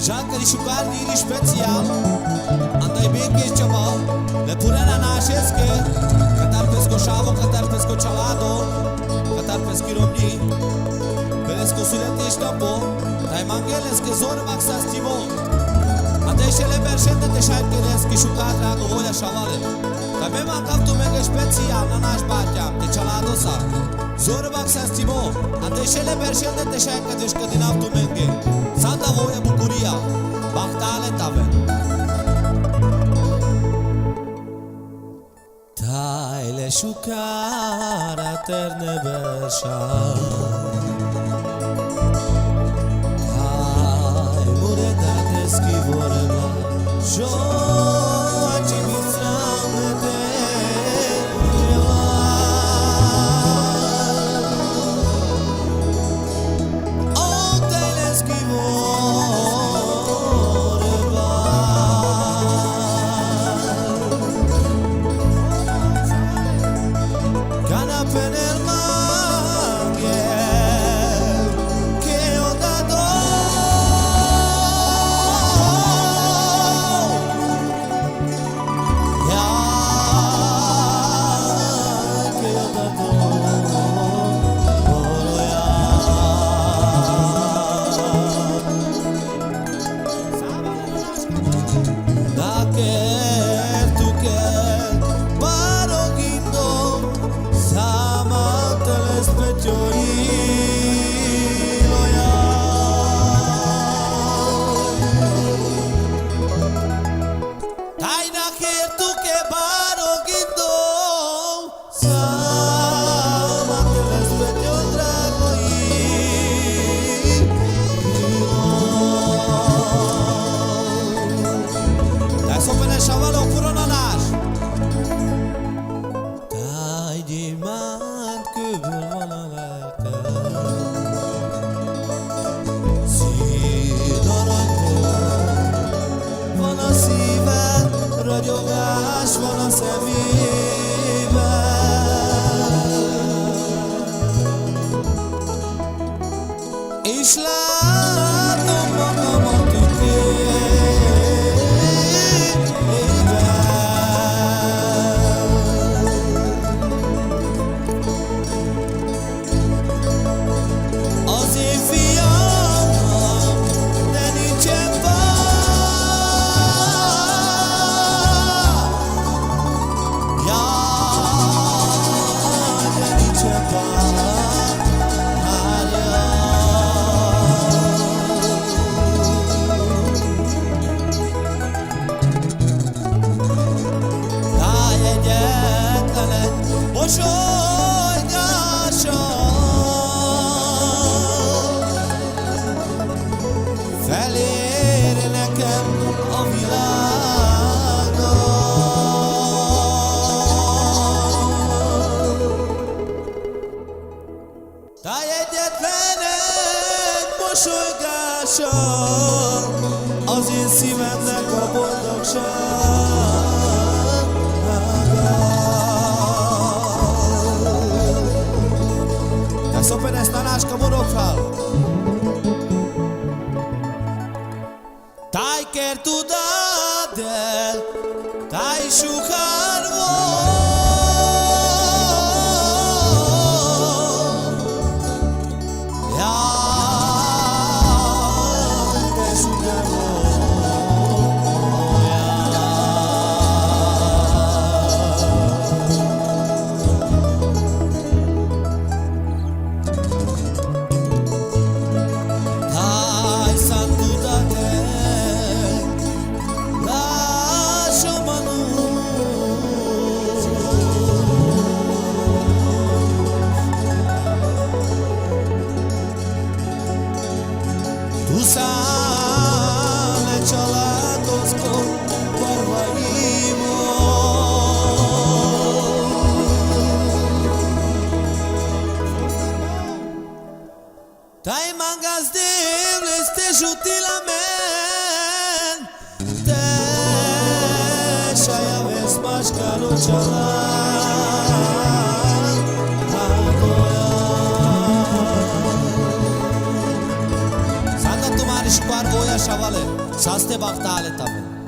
Jankari Shukar Dili special Andai Benke Chama Le Purana Nasheske Qatar Pesco Shavo, Qatar Pesco Chalado Qatar Pesco Romni Pesco Sulete Shtapo Dai Mangeles Ke Zor Maksas Timo Andai Shele Bershende Te Shaikeles Ke Shukar Rago Voля Shavale Dai Mema Kaftu Menge special Nanash Batyam Te Chalado Sa Zor Maksas Timo Andai Shele Bershende Te Shaikeles Ke Dinaftu Menge Santa voia bucuria, Bahtale tave. Taile shukara terne besha. Tai mureda deski vorema. Shoachi misramete. Ragyogás van a szemében. És látom magamat tükörében. Az én fiamnak, de nincsen mosolygása felér nekem a világon. Táj egyetlen egy mosolygása az én szívemnek a boldogság. Szopen ezt Tanáska morogfal. Táj kér tudod el, táj sukár volt. Jaj, de sukár Szállj családozkod barvaimon. Tai mangas devles te jutilamen. Te shaya ves mashkaro chalad. Agoya Santa Tuma Marishkwar Oya Shavale, Saste Baktale Tabe.